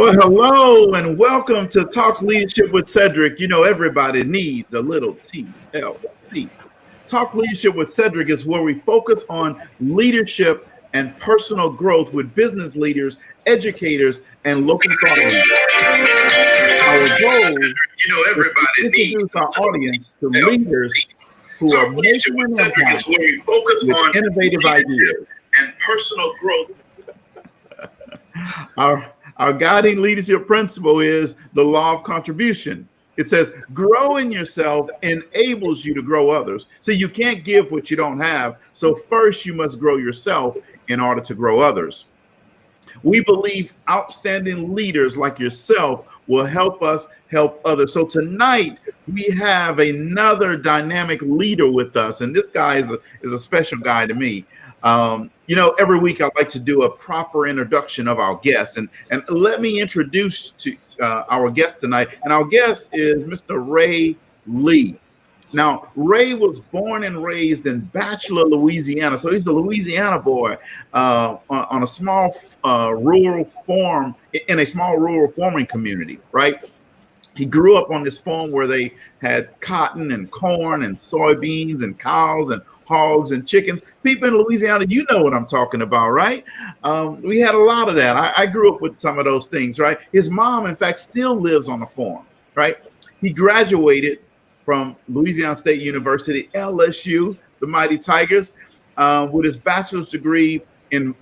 Well, hello and welcome to Talk Leadership with Cedrick. You know, everybody needs a little TLC. Talk Leadership with Cedrick is where we focus on leadership and personal growth with business leaders, educators, and local thought leaders. Our goal is to introduce our audience to leaders who are making an impact with innovative ideas and personal growth. Our guiding leadership principle is the law of contribution. It says growing yourself enables you to grow others. So you can't give what you don't have. So first you must grow yourself in order to grow others. We believe outstanding leaders like yourself will help us help others. So tonight we have another dynamic leader with us, and this guy is a special guy to me. You know, every week I like to do a proper introduction of our guests, and let me introduce to our guest tonight. And our guest is Mr. Ray Lea. Now, Ray was born and raised in Bachelor, Louisiana. So he's a Louisiana boy on a small rural farm, in a small rural farming community, right? He grew up on this farm where they had cotton and corn and soybeans and cows and hogs and chickens. People in Louisiana, you know what I'm talking about, right? We had a lot of that. I grew up with some of those things, right? His mom, in fact, still lives on the farm, right? He graduated from Louisiana State University, LSU, the Mighty Tigers, with his bachelor's degree in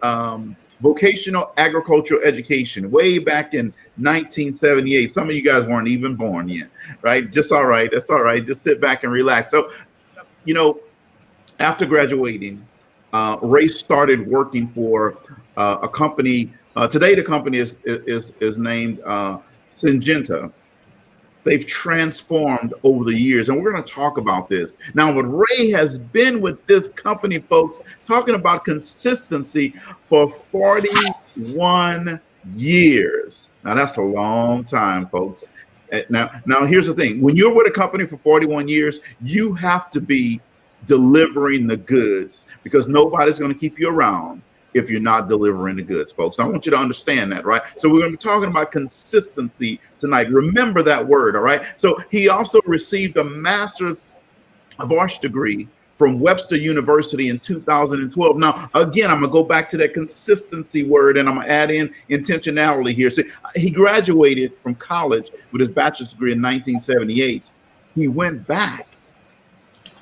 vocational agricultural education way back in 1978. Some of you guys weren't even born yet, right? Just all right. That's all right. Just sit back and relax. So, you know, after graduating, Ray started working for a company. Today, the company is named Syngenta. They've transformed over the years, and we're going to talk about this. Now, but Ray has been with this company, folks, talking about consistency for 41 years. Now, that's a long time, folks. Now, here's the thing. When you're with a company for 41 years, you have to be delivering the goods, because nobody's going to keep you around if you're not delivering the goods, folks. I want you to understand that, right? So we're going to be talking about consistency tonight. Remember that word, all right? So he also received a Master's of Arts degree from Webster University in 2012. Now, again, I'm going to go back to that consistency word, and I'm going to add in intentionality here. See, he graduated from college with his bachelor's degree in 1978. He went back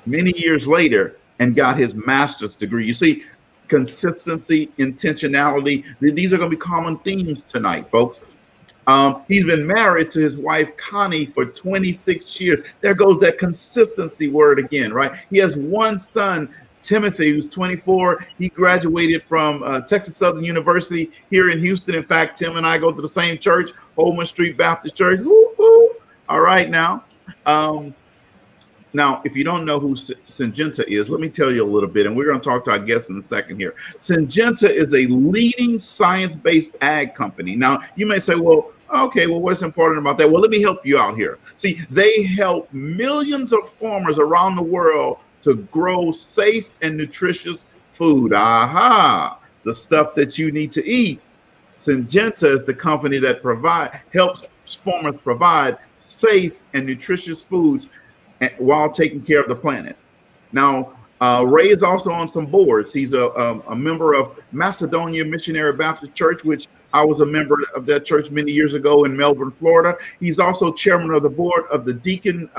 many years later and got his master's degree. You see, consistency, intentionality, these are going to be common themes tonight, folks. He's been married to his wife, Connie, for 26 years. There goes that consistency word again, right? He has one son, Timothy, who's 24. He graduated from Texas Southern University here in Houston. In fact, Tim and I go to the same church, Holman Street Baptist Church. Woo-hoo. All right, now. Now, if you don't know who Syngenta is, let me tell you a little bit, and we're going to talk to our guests in a second here. Syngenta is a leading science-based ag company. Now, you may say, well, okay, well, what's important about that? Well, let me help you out here. See, they help millions of farmers around the world to grow safe and nutritious food. Aha, the stuff that you need to eat. Syngenta is the company that helps farmers provide safe and nutritious foods while taking care of the planet. Now, Ray is also on some boards. He's a member of Macedonia Missionary Baptist Church, which I was a member of that church many years ago in Melbourne, Florida. He's also chairman of the board of the Deacons.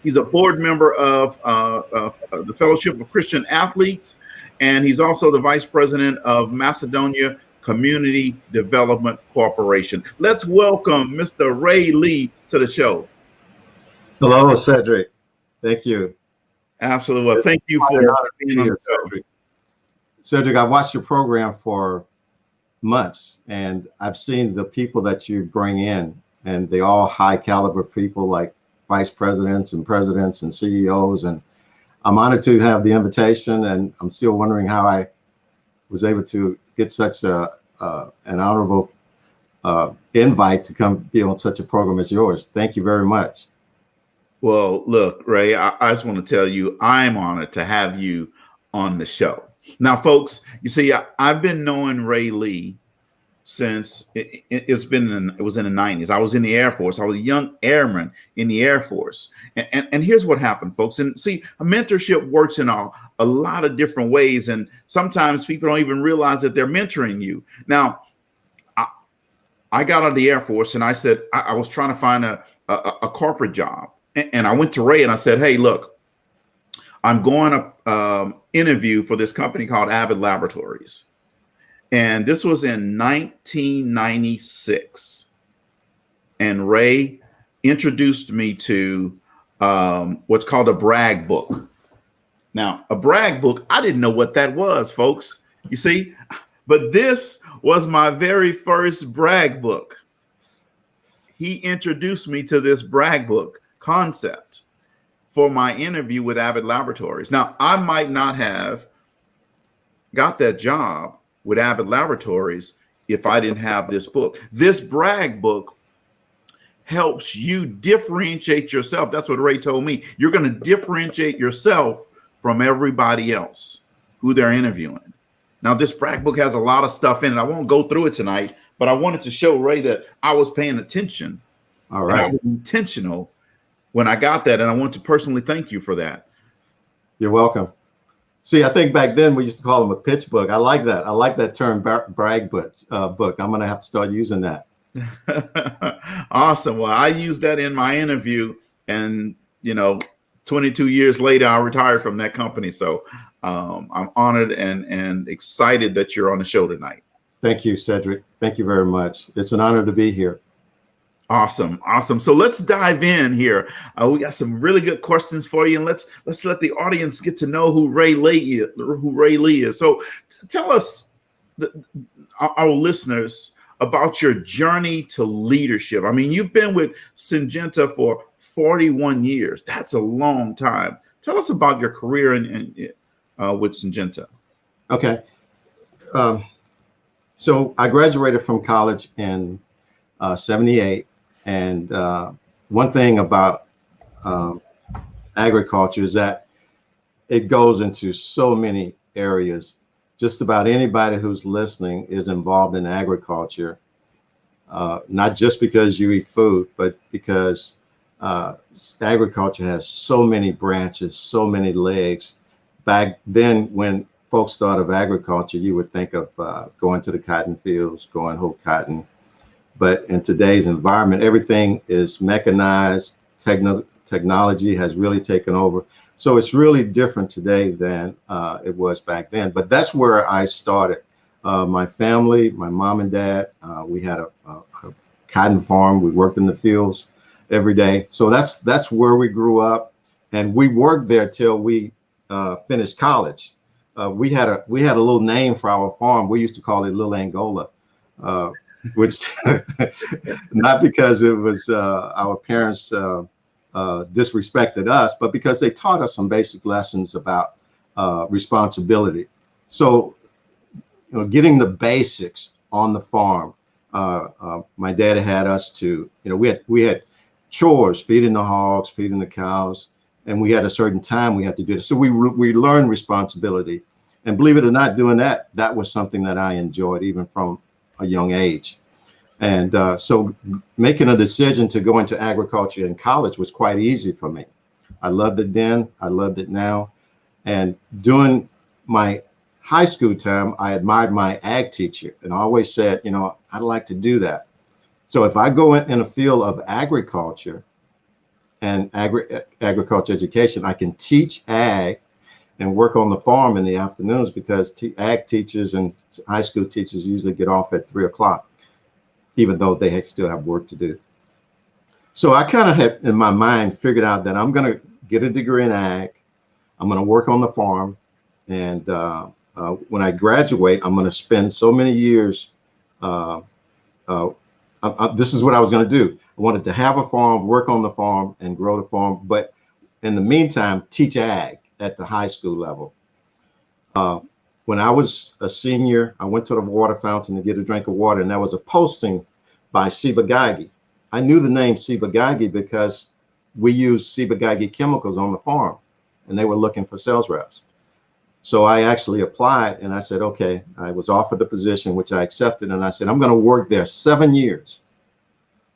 He's a board member of the Fellowship of Christian Athletes, and he's also the vice president of Macedonia Community Development Corporation. Let's welcome Mr. Ray Lea to the show. Hello, Cedrick. Thank you. Absolutely. Well, thank you for being here, Cedrick. Cedrick, I've watched your program for months, and I've seen the people that you bring in, and they all high caliber people like vice presidents and CEOs. And I'm honored to have the invitation, and I'm still wondering how I was able to get such an honorable invite to come be on such a program as yours. Thank you very much. Well, look, Ray, I just want to tell you, I'm honored to have you on the show. Now, folks, you see, I've been knowing Ray Lea since it was in the 90s. I was in the Air Force. I was a young airman in the Air Force. And here's what happened, folks. And see, a mentorship works in a lot of different ways. And sometimes people don't even realize that they're mentoring you. Now, I got out of the Air Force and I said, I was trying to find a corporate job. And I went to Ray and I said, hey, look, I'm going to interview for this company called Abbott Laboratories. And this was in 1996. And Ray introduced me to what's called a brag book. Now, a brag book, I didn't know what that was, folks. You see, but this was my very first brag book. He introduced me to this brag book concept for my interview with Abbott Laboratories. Now, I might not have got that job with Abbott Laboratories if I didn't have this book. This brag book helps you differentiate yourself. That's what Ray told me. You're going to differentiate yourself from everybody else who they're interviewing. Now, this brag book has a lot of stuff in it. I won't go through it tonight, but I wanted to show Ray that I was paying attention. All right. I was intentional when I got that, and I want to personally thank you for that. You're welcome. See, I think back then we used to call them a pitch book. I like that. I like that term, brag book. I'm going to have to start using that. Awesome. Well, I used that in my interview, and 22 years later, I retired from that company. So I'm honored and excited that you're on the show tonight. Thank you, Cedrick. Thank you very much. It's an honor to be here. Awesome. So let's dive in here. We got some really good questions for you, and let's let the audience get to know who Ray Lea is. So tell us, our listeners, about your journey to leadership. I mean, you've been with Syngenta for 41 years. That's a long time. Tell us about your career with Syngenta. Okay. So I graduated from college in 78. And one thing about agriculture is that it goes into so many areas. Just about anybody who's listening is involved in agriculture, not just because you eat food, but because agriculture has so many branches, so many legs. Back then, when folks thought of agriculture, you would think of going to the cotton fields, going whole cotton. But in today's environment, everything is mechanized. Technology has really taken over. So it's really different today than it was back then. But that's where I started. My family, my mom and dad, we had a cotton farm. We worked in the fields every day. So that's where we grew up. And we worked there till we finished college. We had a little name for our farm. We used to call it Little Angola. Which not because it was our parents disrespected us, but because they taught us some basic lessons about responsibility. So, getting the basics on the farm. My dad had us to, we had chores, feeding the hogs, feeding the cows, and we had a certain time we had to do it. So we learned responsibility, and believe it or not, doing that was something that I enjoyed even from a young age. And so making a decision to go into agriculture in college was quite easy for me. I loved it then, I loved it now. And during my high school time, I admired my ag teacher and I always said, I'd like to do that. So if I go in a field of agriculture and agriculture education, I can teach ag and work on the farm in the afternoons, because ag teachers and high school teachers usually get off at 3 o'clock, even though they still have work to do. So I kind of had in my mind figured out that I'm going to get a degree in ag. I'm going to work on the farm. And when I graduate, I'm going to spend so many years. This is what I was going to do. I wanted to have a farm, work on the farm and grow the farm. But in the meantime, teach ag at the high school level. When I was a senior, I went to the water fountain to get a drink of water, and there was a posting by Ciba-Geigy. I knew the name Ciba-Geigy because we used Ciba-Geigy chemicals on the farm, and they were looking for sales reps. So I actually applied, and I said, okay, I was offered the position, which I accepted. And I said, I'm going to work there 7 years.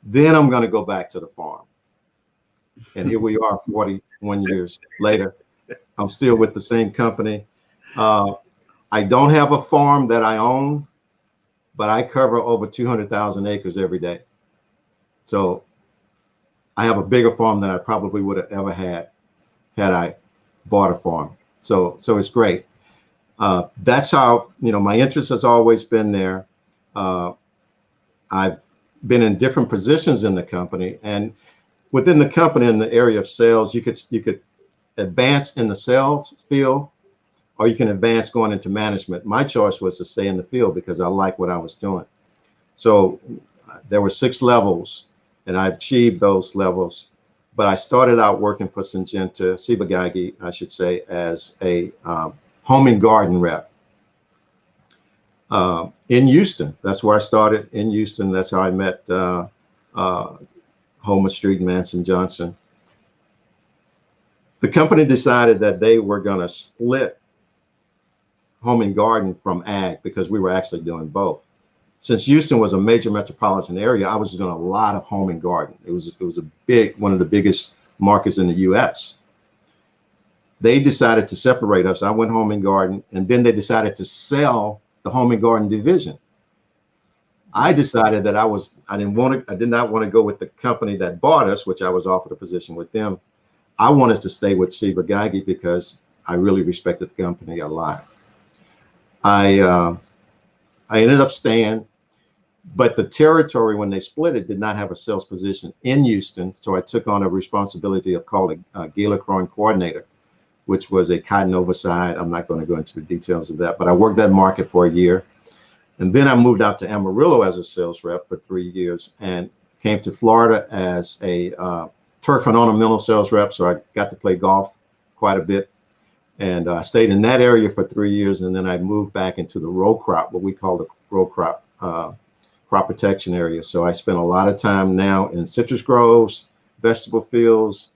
Then I'm going to go back to the farm. And here we are 41 years later. I'm still with the same company. I don't have a farm that I own, but I cover over 200,000 acres every day. So I have a bigger farm than I probably would have ever had I bought a farm. So it's great. That's how, my interest has always been there. I've been in different positions in the company, and within the company in the area of sales, you could advance in the sales field, or you can advance going into management. My choice was to stay in the field because I like what I was doing. So there were 6 levels, and I achieved those levels. But I started out working for Syngenta, Ciba-Geigy, I should say, as a home and garden rep in Houston. That's where I started, in Houston. That's how I met Homer Street and Manson Johnson. The company decided that they were going to split home and garden from ag because we were actually doing both. Since Houston was a major metropolitan area, I was doing a lot of home and garden. It was one of the biggest markets in the U.S. They decided to separate us. I went home and garden, and then they decided to sell the home and garden division. I decided that I did not want to go with the company that bought us, which I was offered a position with them. I wanted to stay with Ciba-Geigy because I really respected the company a lot. I ended up staying, but the territory, when they split it, did not have a sales position in Houston. So I took on a responsibility of called a Gila growing coordinator, which was a cotton oversight. I'm not going to go into the details of that, but I worked that market for a year. And then I moved out to Amarillo as a sales rep for 3 years and came to Florida as a turf and ornamental sales rep. So I got to play golf quite a bit. And I stayed in that area for 3 years. And then I moved back into the row crop, what we call the row crop, crop protection area. So I spent a lot of time now in citrus groves, vegetable fields,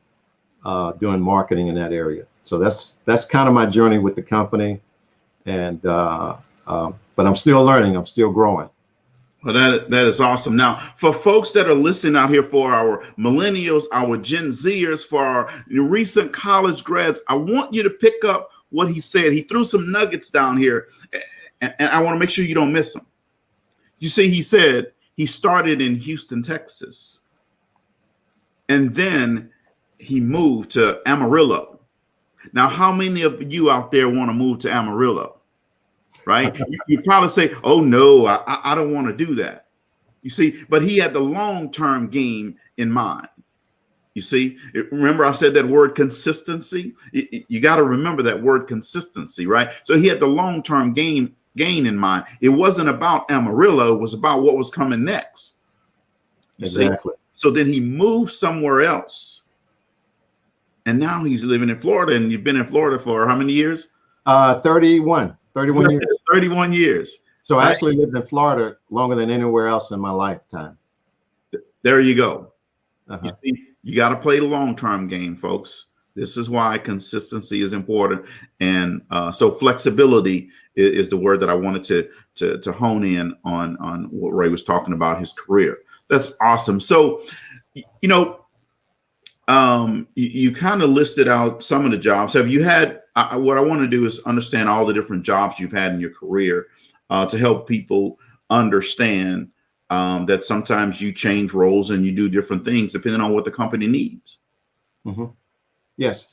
doing marketing in that area. So that's kind of my journey with the company. And but I'm still learning. I'm still growing. Well, that is awesome. Now, for folks that are listening out here, for our millennials, our Gen Zers, for our recent college grads, I want you to pick up what he said. He threw some nuggets down here, and I want to make sure you don't miss them. You see, he said he started in Houston, Texas, and then he moved to Amarillo. Now, how many of you out there want to move to Amarillo? Right? You probably say, oh, no, I don't want to do that. You see, but he had the long-term game in mind. You see, remember I said that word consistency? You got to remember that word consistency, right? So he had the long-term gain in mind. It wasn't about Amarillo. It was about what was coming next. You Exactly. see? So then he moved somewhere else. And now he's living in Florida. And you've been in Florida for how many years? 31 years. 31 years. So I actually lived in Florida longer than anywhere else in my lifetime. There you go. You see, you got to play the long-term game, folks. This is why consistency is important. And so flexibility is the word that I wanted to hone in on what Ray was talking about, his career. That's awesome. So, you kind of listed out some of the jobs. Have you had, what I want to do is understand all the different jobs you've had in your career to help people understand that sometimes you change roles and you do different things depending on what the company needs. Mm-hmm. Yes.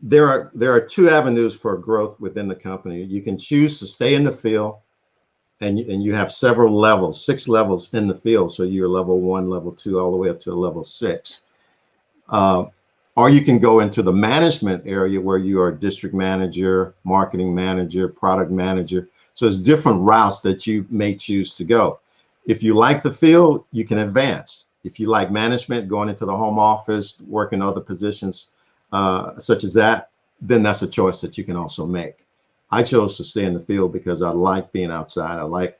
There are 2 avenues for growth within the company. You can choose to stay in the field, and you have several levels, 6 levels in the field. So you're level 1, level 2, all the way up to level 6. Or you can go into the management area where you are district manager, marketing manager, product manager. So it's different routes that you may choose to go. If you like the field, you can advance. If you like management, going into the home office, working other positions such as that, then that's a choice that you can also make. I chose to stay in the field because I like being outside. I like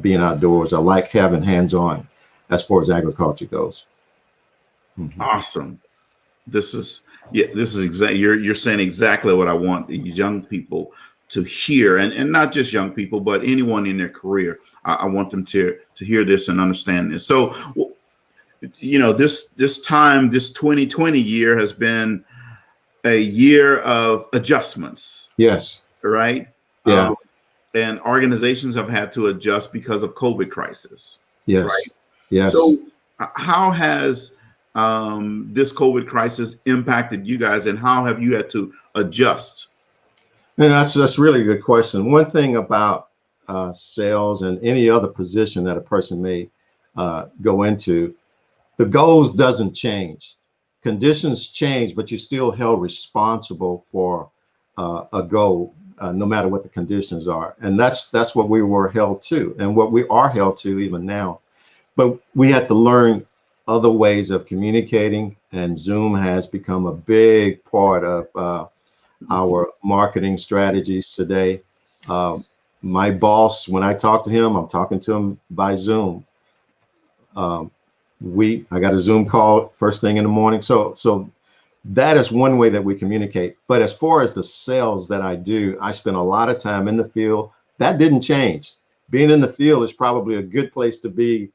being outdoors. I like having hands-on as far as agriculture goes. Awesome. This is this is exactly you're saying exactly what I want these young people to hear, and not just young people, but anyone in their career. I want them to hear this and understand this. So, this time, this 2020 year has been a year of adjustments. Yes. Right. Yeah. And organizations have had to adjust because of COVID crisis. Yes. Right. Yes. So how has this COVID crisis impacted you guys, and how have you had to adjust? And that's really a good question. One thing about sales and any other position that a person may go into, the goals doesn't change. Conditions change, but you're still held responsible for a goal, no matter what the conditions are. And that's what we were held to, and what we are held to even now. But we had to learn other ways of communicating, and Zoom has become a big part of our marketing strategies today. My boss, when I talk to him, I'm talking to him by Zoom. I got a Zoom call first thing in the morning. So that is one way that we communicate. But as far as the sales that I do, I spend a lot of time in the field. That didn't change. Being in the field is probably a good place to be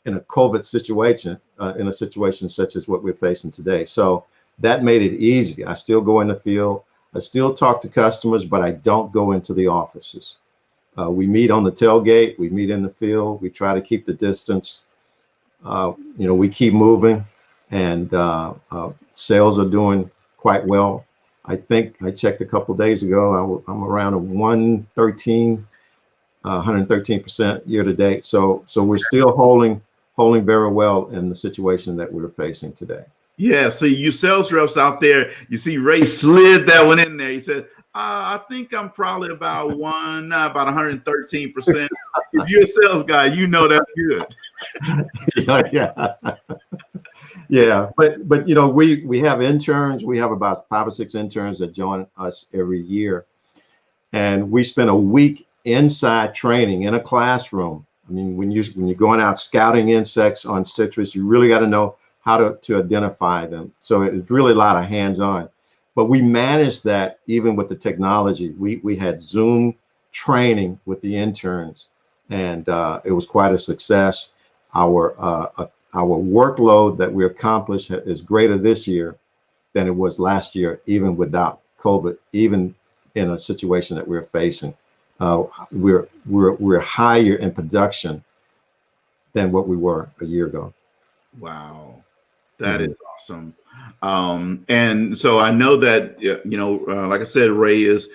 in a COVID situation, in a situation such as what we're facing today. So that made it easy. I still go in the field. I still talk to customers, but I don't go into the offices. We meet on the tailgate. We meet in the field. We try to keep the distance. We keep moving, and sales are doing quite well. I think I checked a couple of days ago. I'm around a 113% year to date. So we're still holding very well in the situation that we're facing today. Yeah. So you sales reps out there, you see Ray slid that one in there. He said, I think I'm probably about 113%. If you're a sales guy, you know that's good. Yeah. But we have interns. We have about 5 or 6 interns that join us every year, and we spend a week inside training in a classroom. I mean, when you're going out scouting insects on citrus, you really got to know how to identify them. So it's really a lot of hands-on. But we managed that even with the technology. We had Zoom training with the interns, and it was quite a success. Our workload that we accomplished is greater this year than it was last year, even without COVID, even in a situation that we're facing. We're higher in production than what we were a year ago. Wow. That is awesome. And so I know that, like I said, Ray is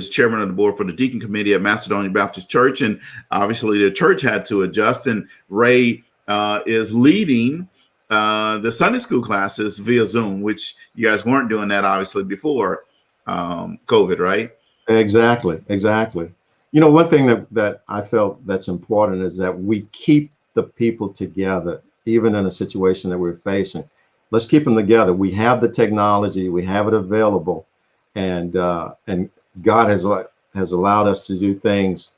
chairman of the board for the Deacon Committee at Macedonia Baptist Church. And obviously the church had to adjust. And Ray is leading the Sunday school classes via Zoom, which you guys weren't doing that obviously before COVID, right? Exactly. One thing that I felt that's important is that we keep the people together, even in a situation that we're facing. Let's keep them together. We have the technology, we have it available, and God has allowed us to do things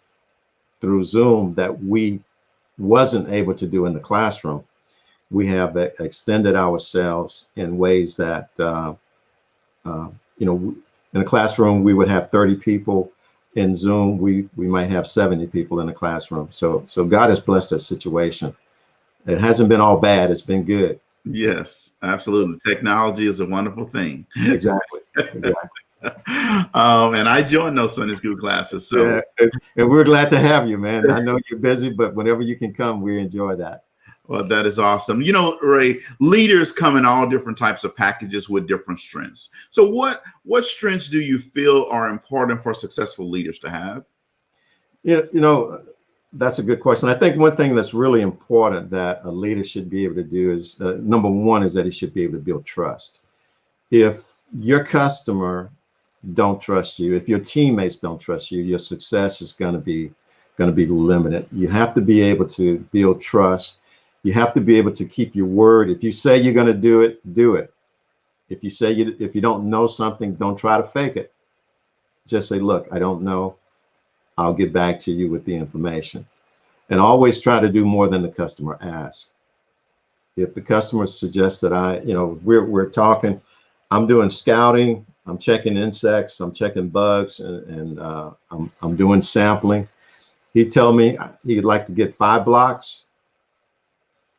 through Zoom that we wasn't able to do in the classroom. We have extended ourselves in ways that, in a classroom we would have 30 people. In Zoom, we might have 70 people in the classroom. So God has blessed that situation. It hasn't been all bad. It's been good. Yes, absolutely. Technology is a wonderful thing. Exactly. And I joined those Sunday school classes. So and we're glad to have you, man. I know you're busy, but whenever you can come, we enjoy that. Well, that is awesome. Ray, leaders come in all different types of packages with different strengths. So what strengths do you feel are important for successful leaders to have? That's a good question. I think one thing that's really important that a leader should be able to do is, number one, is that he should be able to build trust. If your customer don't trust you, if your teammates don't trust you, your success is going to be limited. You have to be able to build trust. You have to be able to keep your word. If you say you're going to do it, do it. If you say if you don't know something, don't try to fake it. Just say, look, I don't know. I'll get back to you with the information. And always try to do more than the customer asks. If the customer suggests that we're talking, I'm doing scouting, I'm checking insects, I'm checking bugs, and I'm doing sampling. He tell me he'd like to get 5 blocks.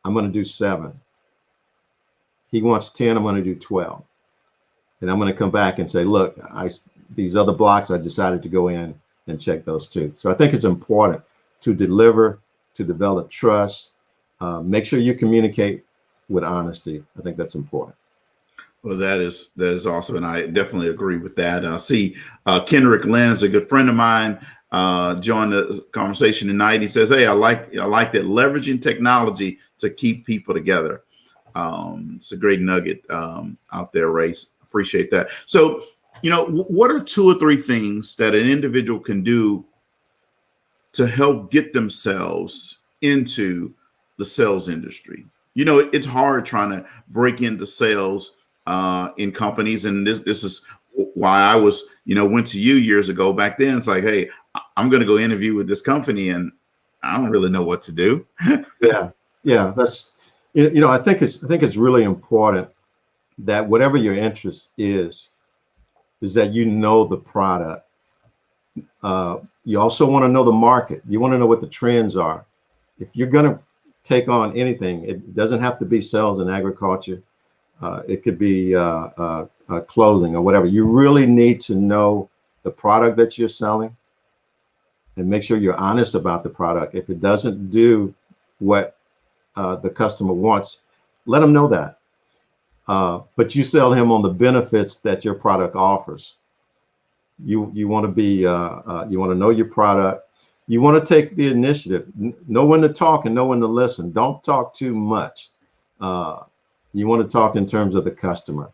I'm going to do 7. He wants 10. I'm going to do 12. And I'm going to come back and say, look, these other blocks, I decided to go in and check those too. So I think it's important to deliver, to develop trust. Make sure you communicate with honesty. I think that's important. Well, that is awesome, and I definitely agree with that. Cedrick Lynn is a good friend of mine. Joined the conversation tonight. He says, "Hey, I like that leveraging technology to keep people together." It's a great nugget out there, Ray. Appreciate that. So, what are 2 or 3 things that an individual can do to help get themselves into the sales industry? It's hard trying to break into sales in companies, and this is why I was, went to you years ago. Back then, it's like, hey, I'm going to go interview with this company, and I don't really know what to do. Yeah. That's, I think it's really important that whatever your interest is that the product. You also want to know the market. You want to know what the trends are. If you're going to take on anything, it doesn't have to be sales and agriculture. It could be clothing or whatever. You really need to know the product that you're selling and make sure you're honest about the product. If it doesn't do what the customer wants, let them know that. But you sell him on the benefits that your product offers. You want to be, you want to know your product. You want to take the initiative, know when to talk and know when to listen. Don't talk too much. You want to talk in terms of the customer.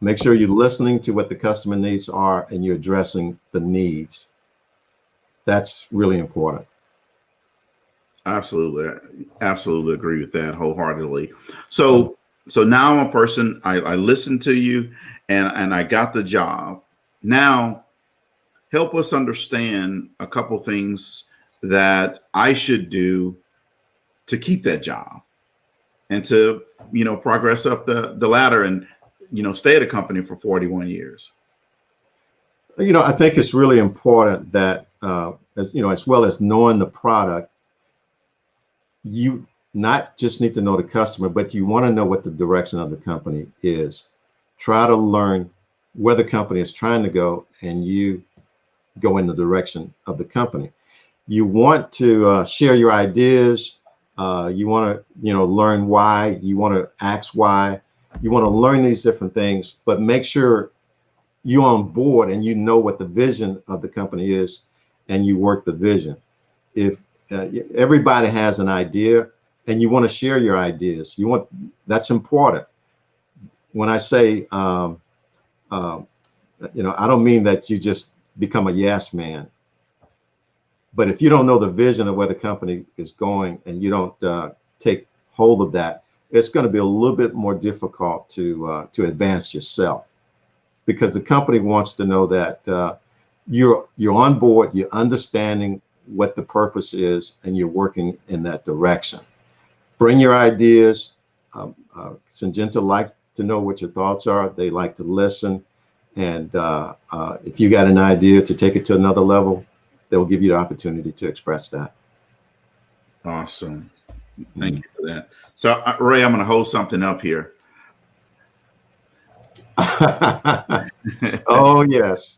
Make sure you're listening to what the customer needs are and you're addressing the needs. That's really important. Absolutely agree with that wholeheartedly. So now I'm a person, I listened to you and I got the job. Now help us understand a couple things that I should do to keep that job and to, progress up the ladder and, stay at a company for 41 years. I think it's really important that, as well as knowing the product, you not just need to know the customer, but you want to know what the direction of the company is. Try to learn where the company is trying to go and you go in the direction of the company. You want to share your ideas. You want to, learn why. You want to ask why. You want to learn these different things, but make sure you're on board and you know what the vision of the company is and you work the vision. If everybody has an idea and you want to share your ideas, that's important. When I say, I don't mean that you just become a yes man, but if you don't know the vision of where the company is going and you don't take hold of that, it's going to be a little bit more difficult to advance yourself, because the company wants to know that you're on board, you're understanding what the purpose is, and you're working in that direction. Bring your ideas. Syngenta like to know what your thoughts are. They like to listen. And if you got an idea to take it to another level, they'll give you the opportunity to express that. Awesome. Thank you for that. So, Ray, I'm going to hold something up here. Oh, yes.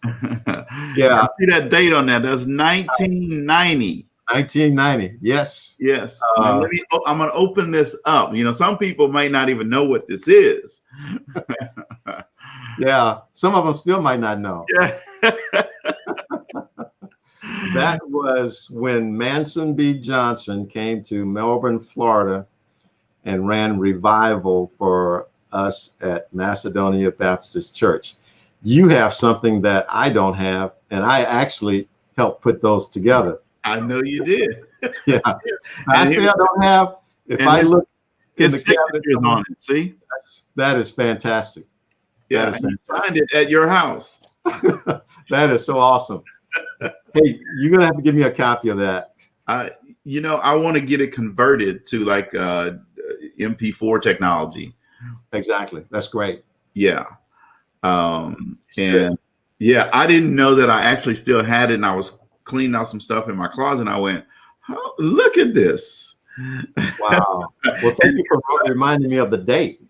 Yeah. I see that date on that. That's 1990. 1990. Yes. Yes. I'm going to open this up. Some people might not even know what this is. Yeah. Some of them still might not know. Yeah. That was when Manson B. Johnson came to Melbourne, Florida, and ran revival for us at Macedonia Baptist Church. You have something that I don't have, and I actually helped put those together. I know you did. Yeah. I say I don't have. If I look in the cabinet on it, see? That is fantastic. Yeah, and you signed it at your house. That is so awesome. Hey, you're gonna have to give me a copy of that. I want to get it converted to like MP4 technology. Exactly. That's great. Yeah. And yeah, I didn't know that I actually still had it, and I was cleaning out some stuff in my closet, and I went, oh, look at this. Wow. Well, thank you for reminding me of the date.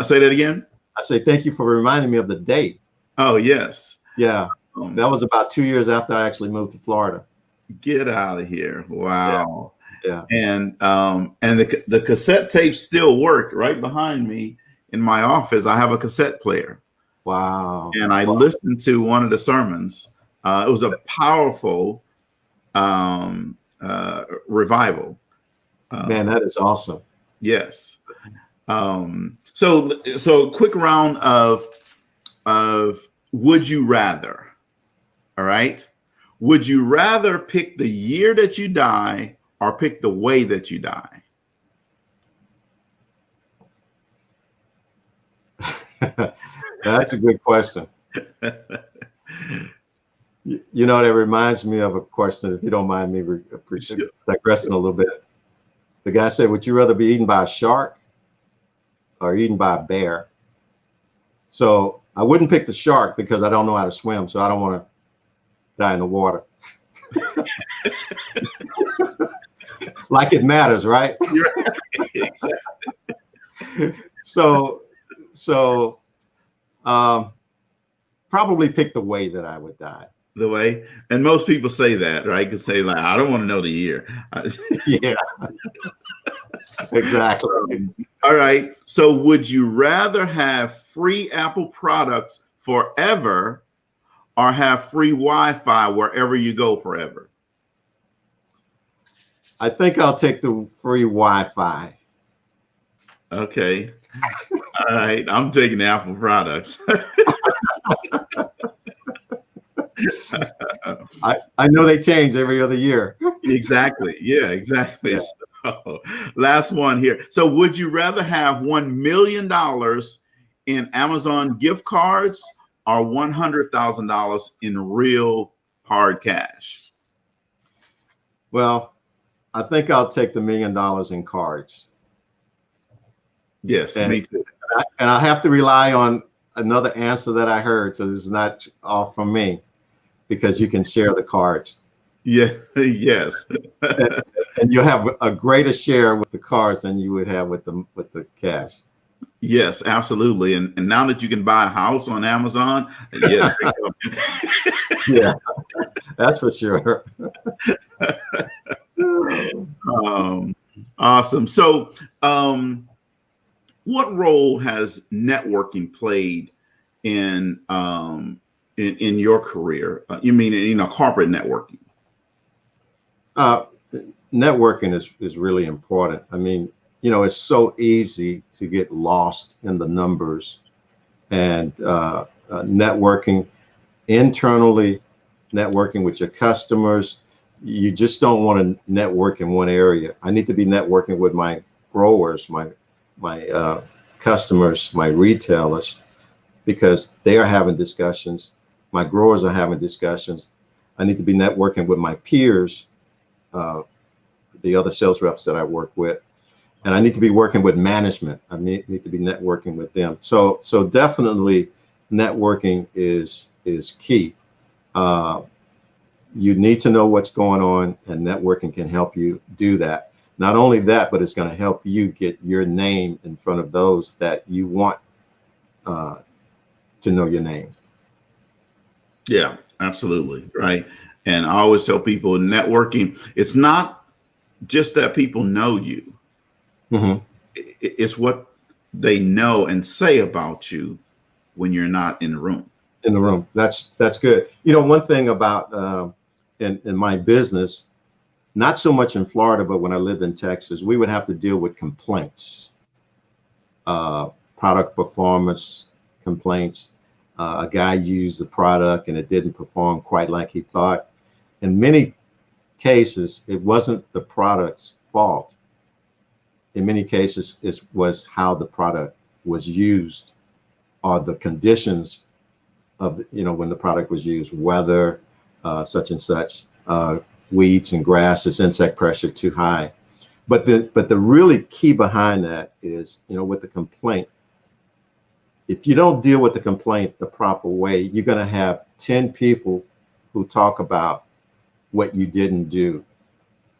Say that again. I say thank you for reminding me of the date. Oh, yes. Yeah. That was about 2 years after I actually moved to Florida. Get out of here. Wow. Yeah. And the cassette tapes still work right behind me in my office. I have a cassette player. Wow. And I listened to one of the sermons. It was a powerful revival. Man, that is awesome. Yes. So quick round of would you rather. All right. Would you rather pick the year that you die or pick the way that you die? That's a good question. You know, that reminds me of a question, if you don't mind me digressing a little bit. The guy said, would you rather be eaten by a shark or eaten by a bear? So I wouldn't pick the shark because I don't know how to swim, so I don't want to die in the water. Like it matters, right? Exactly. So probably pick the way that I would die. The way, and most people say that, right? Because say like, I don't want to know the year. Yeah, exactly. All right. So would you rather have free Apple products forever or have free Wi-Fi wherever you go forever? I think I'll take the free Wi-Fi. Okay. All right. I'm taking the Apple products. I know they change every other year. Exactly. Yeah, exactly. Yeah. So, last one here. So would you rather have $1 million in Amazon gift cards or $100,000 in real hard cash? Well, I think I'll take the $1 million in cards. Yes, me too. And I have to rely on another answer that I heard, so this is not all from me, because you can share the cards. Yeah, yes. And you'll have a greater share with the cards than you would have with the cash. Yes, absolutely. And now that you can buy a house on Amazon, yeah. Yeah, that's for sure. Awesome. So what role has networking played in your career? You mean, corporate networking? Networking is really important. I mean, it's so easy to get lost in the numbers, and networking internally, networking with your customers. You just don't want to network in one area. I need to be networking with my growers, my customers, my retailers, because they are having discussions. My growers are having discussions. I need to be networking with my peers, the other sales reps that I work with, and I need to be working with management. I need to be networking with them. So definitely networking is key. You need to know what's going on, and networking can help you do that. Not only that, but it's going to help you get your name in front of those that you want to know your name. Yeah, absolutely. Right. And I always tell people networking, it's not just that people know you. Mm-hmm. It's what they know and say about you when you're not in the room. In the room. That's good. One thing about in my business, not so much in Florida, but when I lived in Texas, we would have to deal with complaints, product performance complaints. A guy used the product and it didn't perform quite like he thought. In many cases, it wasn't the product's fault. In many cases, it was how the product was used, or the conditions of when the product was used, weather, such and such, weeds and grasses, insect pressure too high. But the really key behind that is, with the complaint, if you don't deal with the complaint the proper way, you're going to have 10 people who talk about what you didn't do,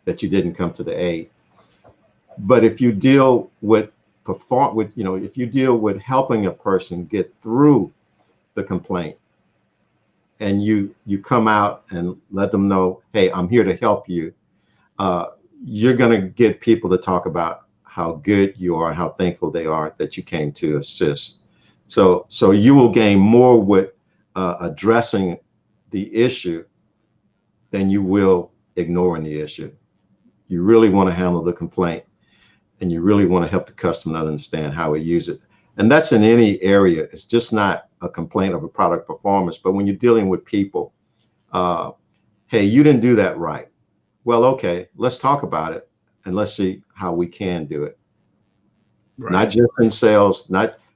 that you didn't come to the aid. But if you deal with if you deal with helping a person get through the complaint, and you come out and let them know, hey, I'm here to help you, you're going to get people to talk about how good you are, how thankful they are that you came to assist. So you will gain more with addressing the issue than you will ignoring the issue. You really want to handle the complaint, and you really want to help the customer understand how we use it. And that's in any area. It's just not a complaint of a product performance, but when you're dealing with people, hey, you didn't do that right. Well, okay, let's talk about it, and let's see how we can do it. Right. Not just in sales,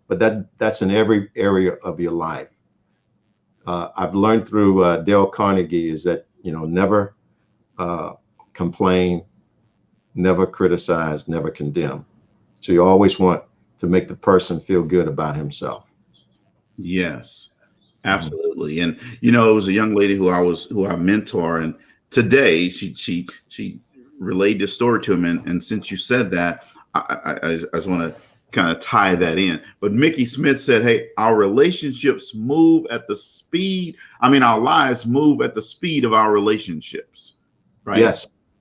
but that's in every area of your life. I've learned through Dale Carnegie is that, never complain, never criticize, never condemn. So you always want to make the person feel good about himself. Yes, absolutely. And, it was a young lady who I mentor, and today she relayed this story to him. And since you said that, I just want to kind of tie that in. But Mickey Smith said, hey, our relationships move at the speed. Our lives move at the speed of our relationships. Right.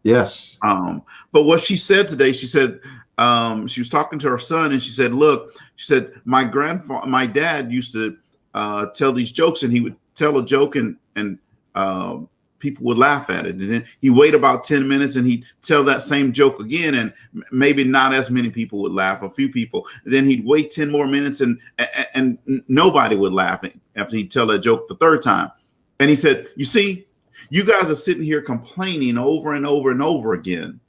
Yes. But what she said today, she said, she was talking to her son, and she said, look, my dad used to tell these jokes, and he would tell a joke and people would laugh at it. And then he'd wait about 10 minutes and he'd tell that same joke again. And maybe not as many people would laugh, a few people. And then he'd wait 10 more minutes and nobody would laugh after he'd tell that joke the third time. And he said, you see, you guys are sitting here complaining over and over and over again,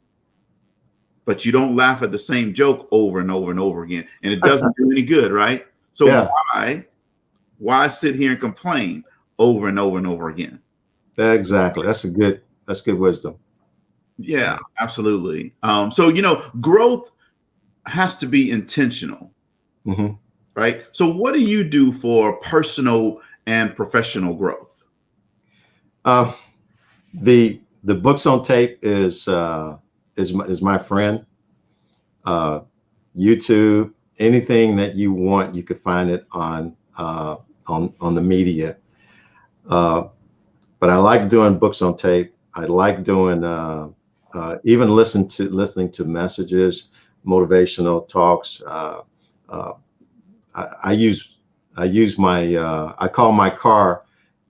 but you don't laugh at the same joke over and over and over again. And it doesn't do any good, right? So why sit here and complain over and over and over again? Exactly. That's good wisdom. Yeah, absolutely. So, growth has to be intentional, right? So what do you do for personal and professional growth? The books on tape is my friend. YouTube, anything that you want, you could find it on the media. But I like doing books on tape. I like doing even listening to messages, motivational talks. I call my car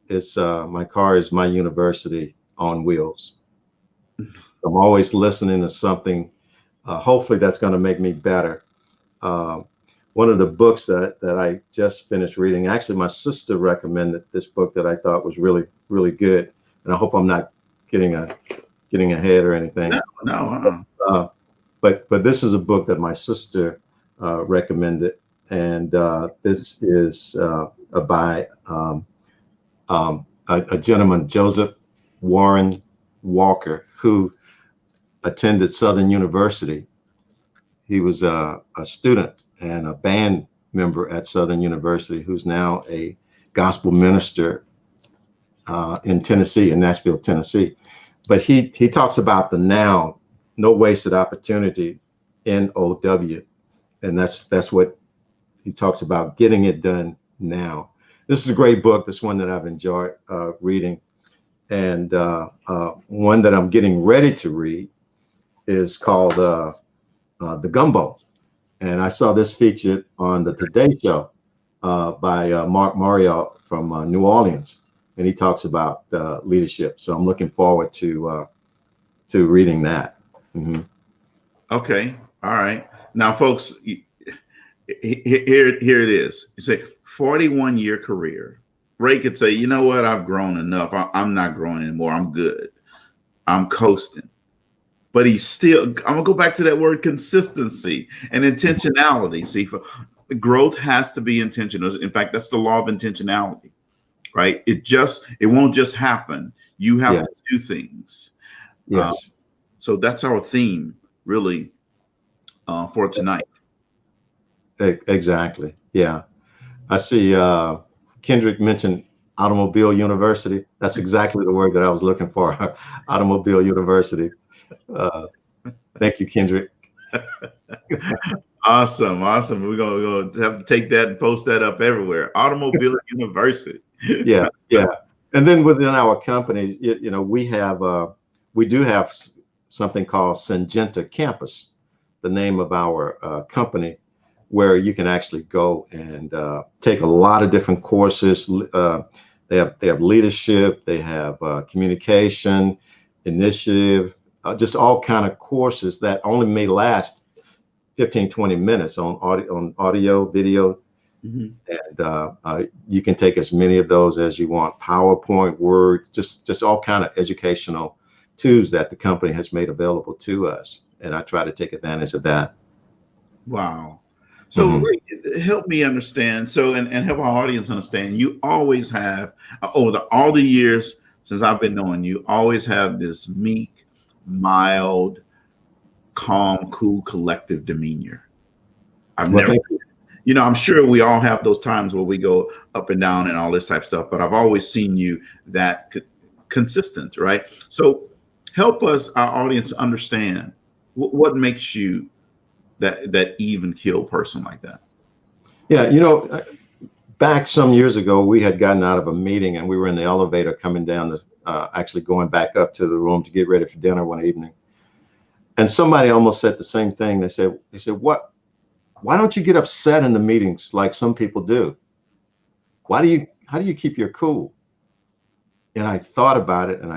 is my university on wheels. I'm always listening to something. Hopefully that's going to make me better. One of the books that I just finished reading, actually my sister recommended this book that I thought was really, really good. And I hope I'm not getting ahead or anything. No. But this is a book that my sister recommended. And this is by a gentleman, Joseph Warren Walker, who attended Southern University. He was a student and a band member at Southern University, who's now a gospel minister in Tennessee, in Nashville, Tennessee. But he talks about the now, no wasted opportunity, NOW, and that's what he talks about, getting it done now. This is a great book. This one that I've enjoyed reading, and one that I'm getting ready to read is called The Gumbo. And I saw this featured on the Today Show by Mark Mariel from New Orleans, and he talks about leadership. So I'm looking forward to reading that. Okay, all right. Now, folks, here it is. You say 41-year career. Ray could say, you know what? I've grown enough. I'm not growing anymore. I'm good. I'm coasting. But he's still, I'm going to go back to that word consistency and intentionality. See, growth has to be intentional. In fact, that's the law of intentionality, right? It won't just happen. You have to do things. Yes. So that's our theme really for tonight. Exactly. Yeah. I see Cedrick mentioned Automobile University. That's exactly the word that I was looking for. Automobile University. Thank you, Cedrick. Awesome. We're gonna have to take that and post that up everywhere. Automobile University. Yeah. And then within our company, we do have something called Syngenta Campus, the name of our company, where you can actually go and take a lot of different courses. They have leadership, they have communication, initiative, just all kind of courses that only may last 15, 20 minutes on audio, video. Mm-hmm. And you can take as many of those as you want. PowerPoint, Word, just all kind of educational tools that the company has made available to us. And I try to take advantage of that. Wow. So help me understand. So, and help our audience understand, you always have, over all the years since I've been knowing you, always have this meek, mild, calm, cool, collective demeanor. I'm sure we all have those times where we go up and down and all this type of stuff, but I've always seen you that consistent, right? So help us, our audience, understand what makes you that even keel person like that. Yeah, back some years ago, we had gotten out of a meeting and we were in the elevator coming down actually going back up to the room to get ready for dinner one evening. And somebody almost said the same thing. They said, why don't you get upset in the meetings like some people do? How do you keep your cool? And I thought about it and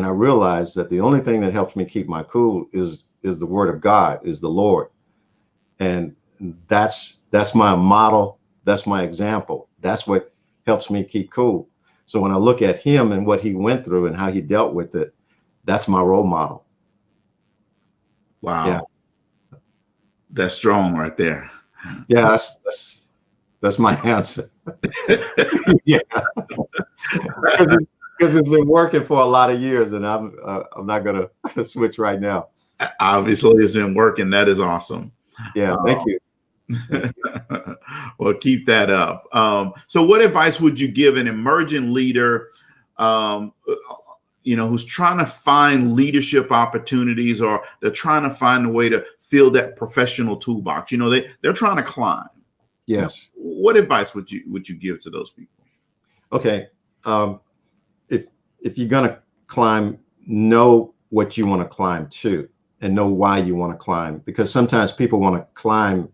I realized that the only thing that helps me keep my cool is the word of God, is the Lord. And that's my model. That's my example. That's what helps me keep cool. So when I look at him and what he went through and how he dealt with it, that's my role model. Wow. Yeah. That's strong right there. Yeah, that's my answer. Yeah. Because it's been working for a lot of years and I'm not going to switch right now. Obviously it's been working. That is awesome. Yeah. Thank you. Well, keep that up. So what advice would you give an emerging leader, who's trying to find leadership opportunities, or they're trying to find a way to fill that professional toolbox? They're trying to climb. Yes. What advice would you give to those people? Okay. If you're going to climb, know what you want to climb to and know why you want to climb, because sometimes people want to climb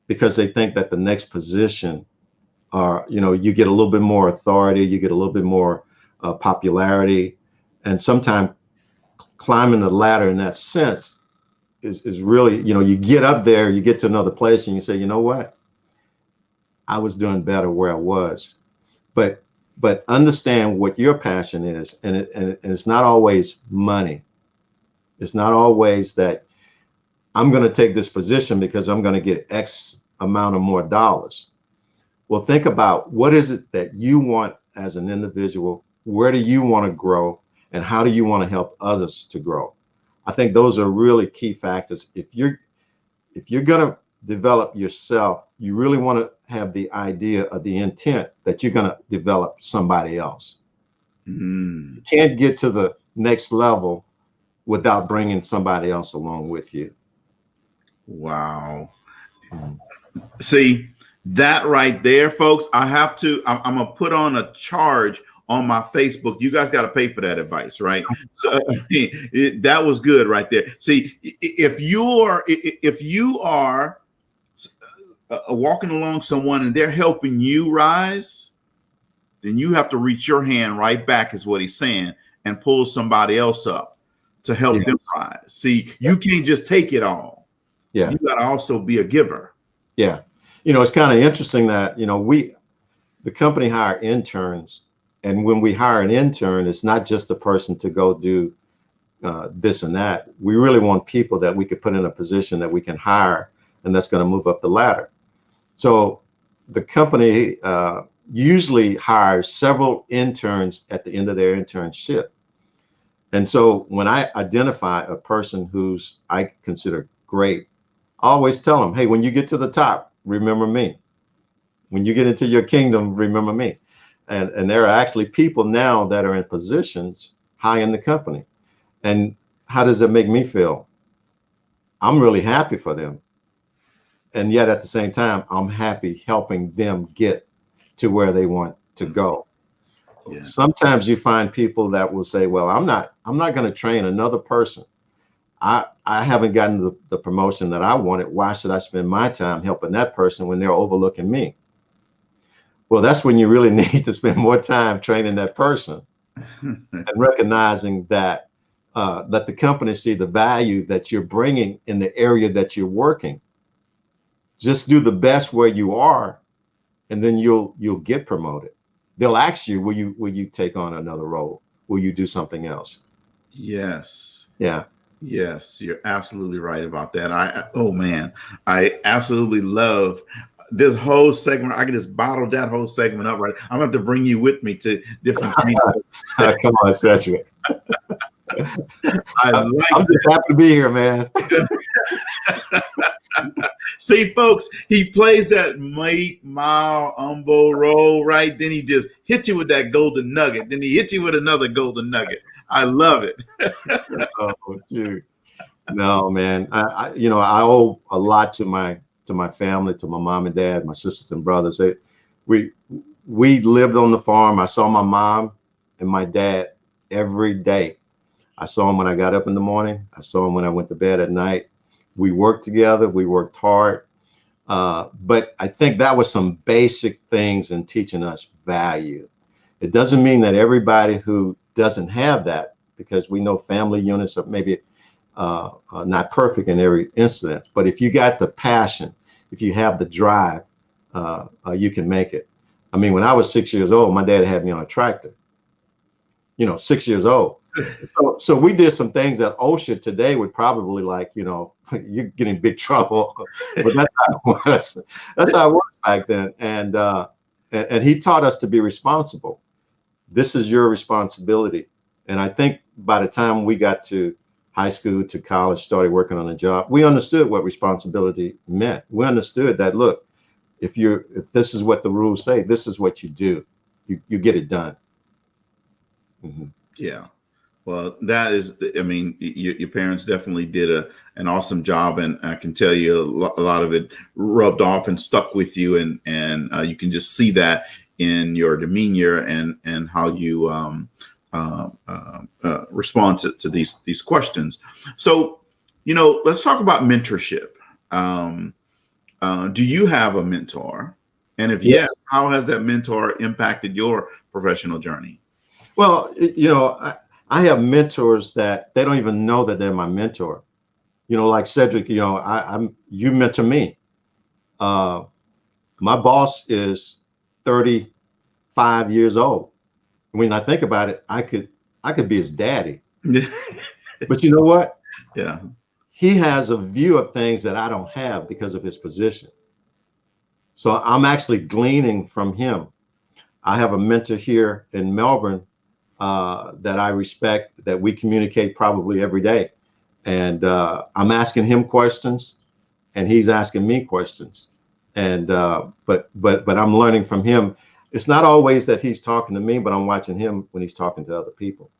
because they think that the next position you get a little bit more authority, you get a little bit more popularity. And sometimes climbing the ladder in that sense is really, you get up there, you get to another place and you say, you know what? I was doing better where I was. But understand what your passion is. And it's not always money. It's not always that I'm going to take this position because I'm going to get X amount of more dollars. Well, think about what is it that you want as an individual? Where do you want to grow? And how do you want to help others to grow? I think those are really key factors. If you're going to develop yourself, you really want to have the idea of the intent that you're going to develop somebody else. You can't get to the next level without bringing somebody else along with you. Wow. See, that right there, folks, I'm going to put on a charge on my Facebook. You guys got to pay for that advice, right? So that was good right there. See, if you are walking along someone and they're helping you rise, then you have to reach your hand right back, is what he's saying, and pull somebody else up to help them rise. See, you can't just take it all. Yeah. You got to also be a giver. Yeah. It's kind of interesting that, the company hire interns. And when we hire an intern, it's not just a person to go do this and that. We really want people that we could put in a position that we can hire and that's going to move up the ladder. So the company usually hires several interns at the end of their internship. And so when I identify a person who's I consider great, I always tell them, hey, when you get to the top, remember me. When you get into your kingdom, remember me. And there are actually people now that are in positions high in the company. And how does it make me feel? I'm really happy for them. And yet at the same time, I'm happy helping them get to where they want to go. Yeah. Sometimes you find people that will say, well, I'm not going to train another person. I haven't gotten the promotion that I wanted. Why should I spend my time helping that person when they're overlooking me? Well, that's when you really need to spend more time training that person and recognizing that let the company see the value that you're bringing in the area that you're working. Just do the best where you are, and then you'll get promoted. They'll ask you, will you take on another role? Will you do something else? Yes. Yeah. Yes, you're absolutely right about that. Oh man, I absolutely love this whole segment. I can just bottle that whole segment up, right? I'm going to have to bring you with me to different things. Come on, Cedrick. I'm just happy to be here, man. See, folks, he plays that mile umbo roll, right? Then he just hits you with that golden nugget. Then he hits you with another golden nugget. I love it. Oh, shoot. No, man. I owe a lot to my family, to my mom and dad, my sisters and brothers. We lived on the farm. I saw my mom and my dad every day. I saw them when I got up in the morning. I saw them when I went to bed at night. We worked together. We worked hard. But I think that was some basic things in teaching us value. It doesn't mean that everybody who doesn't have that, because we know family units are maybe not perfect in every instance. But if you got the passion, if you have the drive, you can make it. I mean, when I was 6 years old, my dad had me on a tractor. 6 years old. So we did some things that OSHA today would probably you're getting big trouble. But that's how it was. That's how it was back then. And he taught us to be responsible. This is your responsibility. And I think by the time we got to high school, to college, started working on a job, we understood what responsibility meant. We understood that, look, if this is what the rules say, this is what you do. You get it done. Mm-hmm. Yeah. Well, that is, I mean, your parents definitely did an awesome job, and I can tell you a lot of it rubbed off and stuck with you, and you can just see that in your demeanor and how you respond to these questions. So, let's talk about mentorship. Do you have a mentor? And if yes, how has that mentor impacted your professional journey? Well, I have mentors that they don't even know that they're my mentor. Like Cedrick, you mentor me. My boss is 35 years old. When I think about it, I could be his daddy. But you know what? Yeah. He has a view of things that I don't have because of his position. So I'm actually gleaning from him. I have a mentor here in Melbourne that I respect, that we communicate probably every day. And I'm asking him questions and he's asking me questions. And but I'm learning from him. It's not always that he's talking to me, but I'm watching him when he's talking to other people.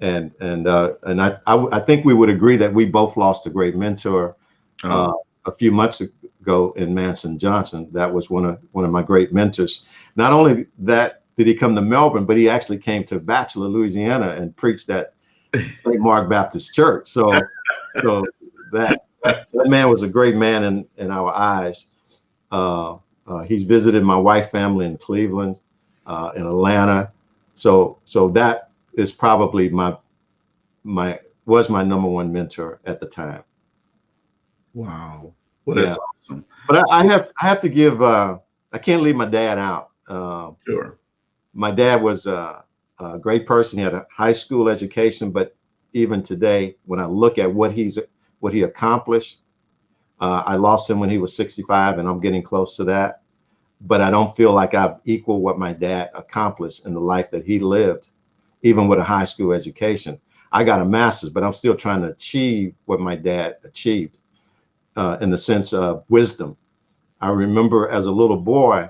And I think we would agree that we both lost a great mentor a few months ago in Manson Johnson. That was one of my great mentors. Not only that did he come to Melbourne, but he actually came to Bachelor, Louisiana, and preached at St. Mark Baptist Church. So that man was a great man in our eyes. He's visited my wife family in Cleveland, in Atlanta. So that is probably was my number one mentor at the time. Wow. Well, that's awesome. But I have to give, I can't leave my dad out. Sure. My dad was a great person. He had a high school education, but even today, when I look at what he accomplished, I lost him when he was 65, and I'm getting close to that. But I don't feel like I've equaled what my dad accomplished in the life that he lived, even with a high school education. I got a master's, but I'm still trying to achieve what my dad achieved in the sense of wisdom. I remember as a little boy,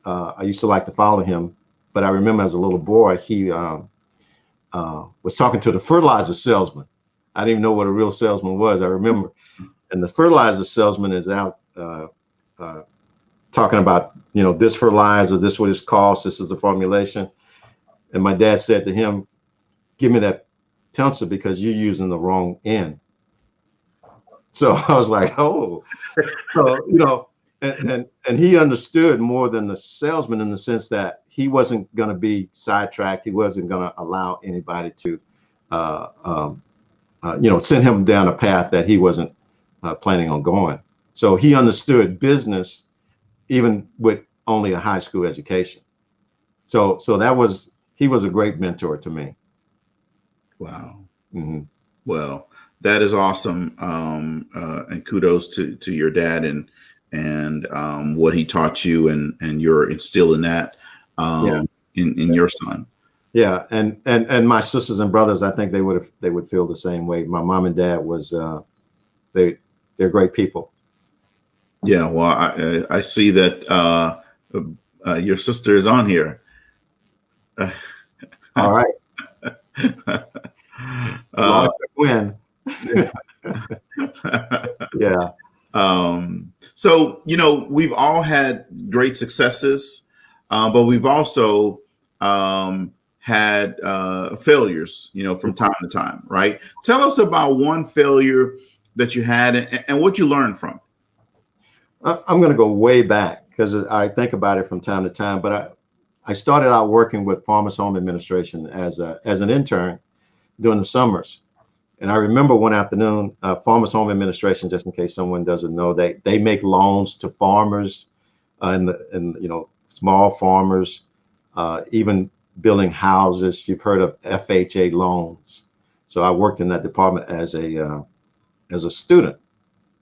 I used to like to follow him, but I remember as a little boy, he was talking to the fertilizer salesman. I didn't even know what a real salesman was. I remember, and the fertilizer salesman is out talking about, you know, this fertilizer, this what it costs, this is the formulation. And my dad said to him, give me that pencil because you're using the wrong end. So I was like, oh, so, you know, and he understood more than the salesman in the sense that he wasn't going to be sidetracked. He wasn't going to allow anybody to, you know, send him down a path that he wasn't planning on going. So he understood business, even with only a high school education. So he was a great mentor to me. Wow. Mm-hmm. Well, that is awesome. And kudos to your dad and what he taught you and you're instilling that in your son. Yeah. And my sisters and brothers, I think they would feel the same way. My mom and dad was, they're great people. Yeah. Well, I see that your sister is on here. All right. Win. Yeah. So, you know, we've all had great successes, but we've also had failures, you know, from time to time, right? Tell us about one failure that you had and what you learned from. I'm going to go way back because I think about it from time to time, but I started out working with Farmers Home Administration as an intern during the summers. And I remember one afternoon, Farmers Home Administration, just in case someone doesn't know, they make loans to farmers and you know, small farmers, even building houses. You've heard of FHA loans. So I worked in that department as a student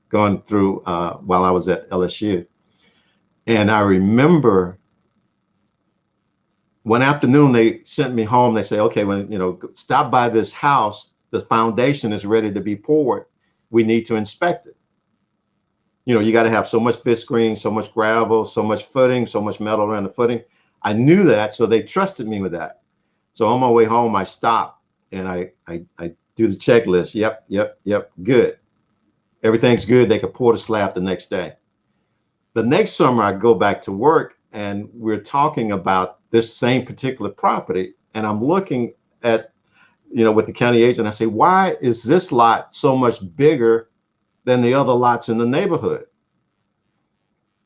going through while I was at LSU. And I remember one afternoon they sent me home. They say, okay, when you know, stop by this house. The foundation is ready to be poured. We need to inspect it. You know, you got to have so much fish screen, so much gravel, so much footing, so much metal around the footing. I knew that, so they trusted me with that. So on my way home, I stopped and I do the checklist. Yep, good. Everything's good. They could pour the slab the next day. The next summer, I go back to work and we're talking about this same particular property. And I'm looking at, you know, with the county agent, I say, why is this lot so much bigger than the other lots in the neighborhood?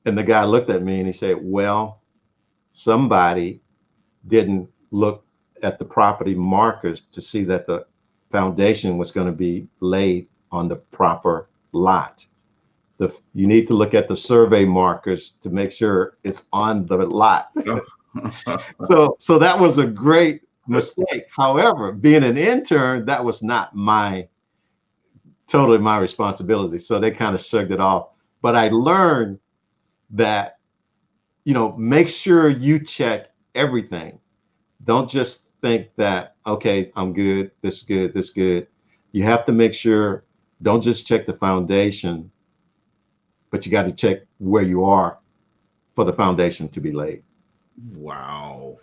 And the guy looked at me and he said, well, somebody didn't look at the property markers to see that the foundation was going to be laid on the proper lot. You need to look at the survey markers to make sure it's on the lot. So that was a great mistake. However, being an intern, that was not totally my responsibility. So they kind of shrugged it off. But I learned that, you know, make sure you check everything. Don't just think that, okay, I'm good, this good, this good. You have to make sure, don't just check the foundation, but you got to check where you are for the foundation to be laid. Wow.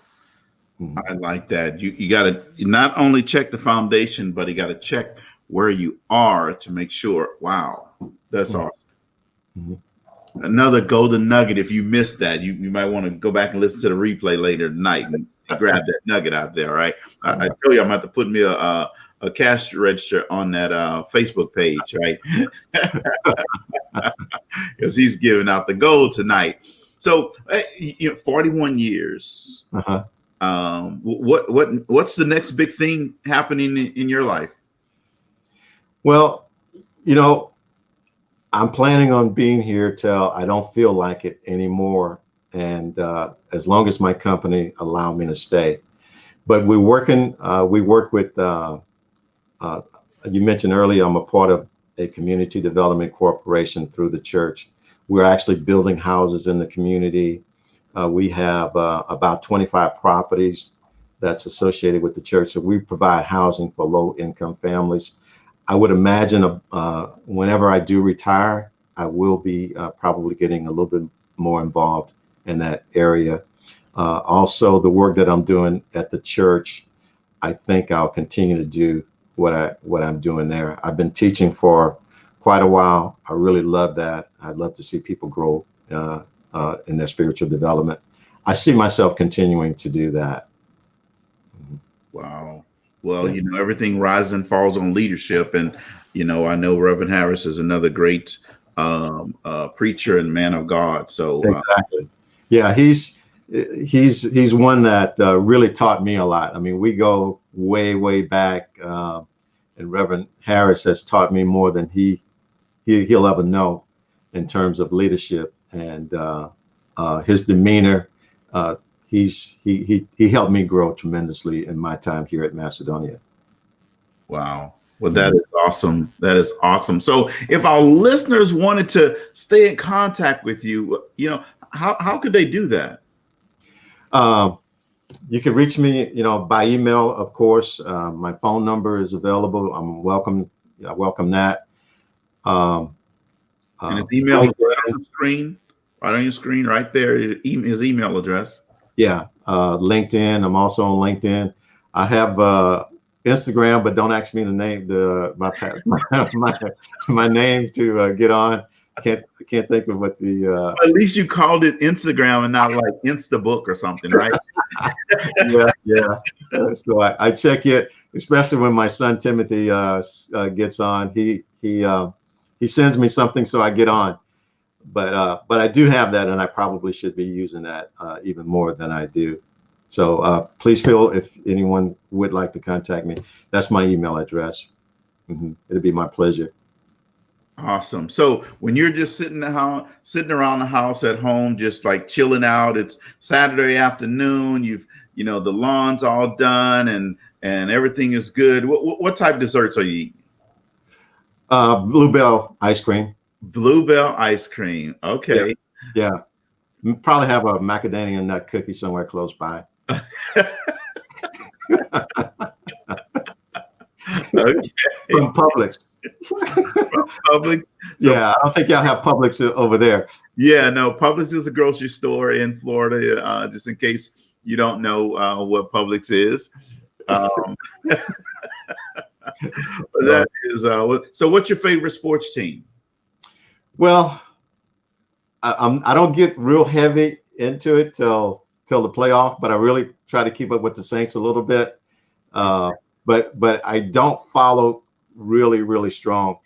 I like that. You got to not only check the foundation, but you got to check where you are to make sure. Wow, that's awesome. Another golden nugget. If you missed that, you might want to go back and listen to the replay later tonight and grab that nugget out there. Right? I tell you, I'm about to put me a cash register on that Facebook page, right? Because he's giving out the gold tonight. So, you know, 41 years. What's the next big thing happening in your life? Well, you know, I'm planning on being here till I don't feel like it anymore. And as long as my company allow me to stay. But we work with, you mentioned earlier, I'm a part of a community development corporation through the church. We're actually building houses in the community. We have about 25 properties that's associated with the church. So we provide housing for low-income families. I would imagine whenever I do retire, I will be probably getting a little bit more involved in that area. Also, the work that I'm doing at the church, I think I'll continue to do what I'm doing there. I've been teaching for quite a while. I really love that. I'd love to see people grow in their spiritual development. I see myself continuing to do that. Wow. Well, everything rises and falls on leadership. And, I know Reverend Harris is another great preacher and man of God. So exactly. Yeah, he's one that really taught me a lot. I mean, we go way back, and Reverend Harris has taught me more than he'll ever know in terms of leadership and his demeanor. He helped me grow tremendously in my time here at Macedonia. Wow. Well, that is awesome. That is awesome. So if our listeners wanted to stay in contact with you, how could they do that? You can reach me, by email, of course. My phone number is available. I welcome that. And his email is right on the screen, right there. His email address. Yeah, LinkedIn. I'm also on LinkedIn. I have Instagram, but don't ask me to name my name to get on. I can't think of what the. At least you called it Instagram and not like Instabook or something, right? yeah. So I check it, especially when my son Timothy gets on. He sends me something, so I get on. But I do have that, and I probably should be using that even more than I do. So please feel if anyone would like to contact me. That's my email address. It'd be my pleasure. Awesome. So when you're just sitting around the house at home, just like chilling out, it's Saturday afternoon. The lawn's all done and everything is good. What type of desserts are you eating? Bluebell ice cream. Bluebell ice cream. Okay. Yeah. Probably have a macadamia nut cookie somewhere close by. Okay. From Publix. Publix. Yeah, I don't think y'all have Publix over there. Yeah, no, Publix is a grocery store in Florida, just in case you don't know what Publix is. That is so what's your favorite sports team? Well, I don't get real heavy into it till the playoff, but I really try to keep up with the Saints a little bit. But I don't follow really strong.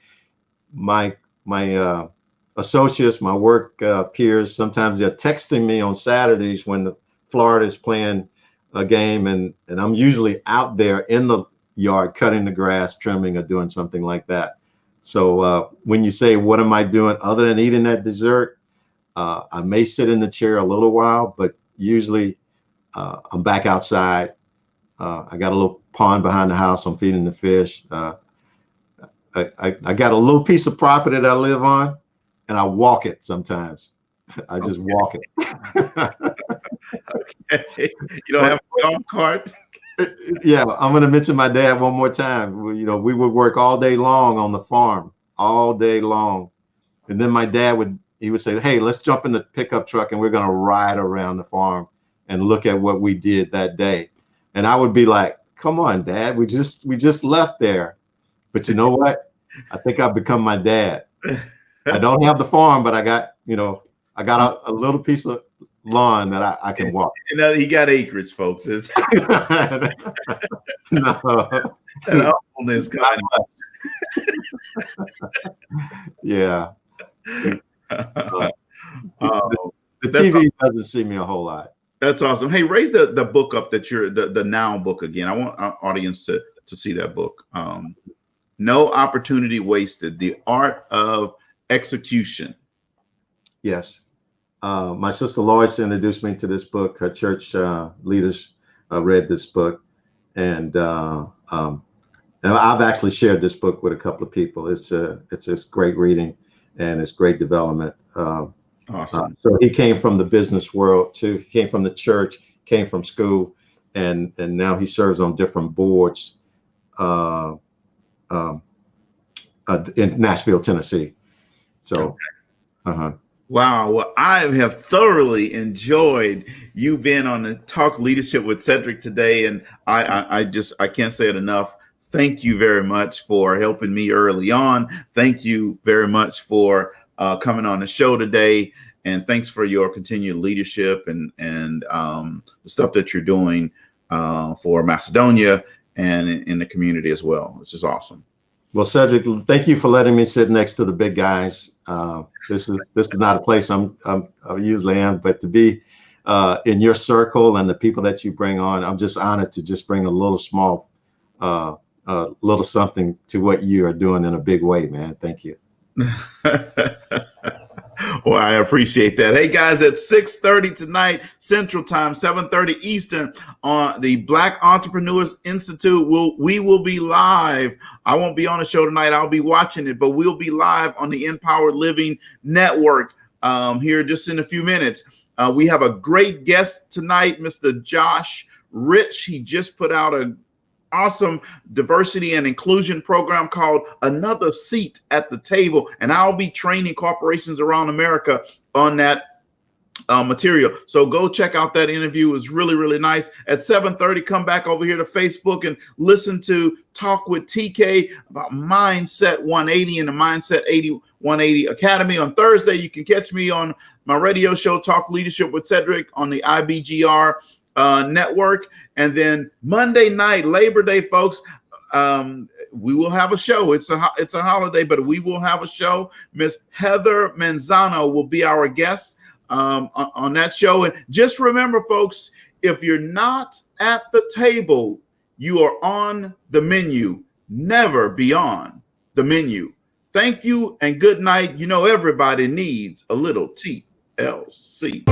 My associates, my work peers, sometimes they're texting me on Saturdays when Florida is playing a game, and I'm usually out there in the yard cutting the grass, trimming, or doing something like that. So when you say, what am I doing other than eating that dessert? I may sit in the chair a little while, but usually I'm back outside. I got a little pond behind the house. I'm feeding the fish. I got a little piece of property that I live on, and I walk it sometimes. I just walk it. Okay. You don't have a golf cart? Yeah, I'm going to mention my dad one more time. We would work all day long on the farm, all day long. And then my dad would say, hey, let's jump in the pickup truck and we're going to ride around the farm and look at what we did that day. And I would be like, come on, Dad, we just left there. But you know what? I think I've become my dad. I don't have the farm, but I got a little piece of lawn that I can walk. He got acreage, folks. No. Humbleness kind Yeah. The TV doesn't see me a whole lot. That's awesome. Hey, raise the book up that you're the Now book again. I want our audience to see that book. No Opportunity Wasted: The Art of Execution. Yes. My sister Lois introduced me to this book. Her church leaders read this book, and I've actually shared this book with a couple of people. It's just great reading, and it's great development. Awesome. So he came from the business world too. He came from the church, came from school, and now he serves on different boards in Nashville, Tennessee. So, Wow. Well, I have thoroughly enjoyed you being on the Talk Leadership with Cedrick today. And I can't say it enough. Thank you very much for helping me early on. Thank you very much for coming on the show today. And thanks for your continued leadership and the stuff that you're doing for Macedonia and in the community as well, which is awesome. Well, Cedrick, thank you for letting me sit next to the big guys. This is not a place I usually am, but to be in your circle and the people that you bring on, I'm just honored to just bring a little small, little something to what you are doing in a big way, man. Thank you. Well, I appreciate that. Hey, guys, at 6:30 tonight, Central Time, 7:30 Eastern, on the Black Entrepreneurs Institute, we will be live. I won't be on the show tonight. I'll be watching it, but we'll be live on the Empowered Living Network here just in a few minutes. We have a great guest tonight, Mr. Josh Rich. He just put out an awesome diversity and inclusion program called Another Seat at the Table. And I'll be training corporations around America on that material. So go check out that interview. It was really, really nice. At 7:30, come back over here to Facebook and listen to Talk with TK about Mindset 180 and the Mindset 180 Academy. On Thursday, you can catch me on my radio show, Talk Leadership with Cedrick, on the IBGR network. And then Monday night, Labor Day, folks, we will have a show. It's a holiday, but we will have a show. Miss Heather Manzano will be our guest on that show. And just remember, folks, if you're not at the table, you are on the menu, never beyond the menu. Thank you and good night. You know, everybody needs a little TLC.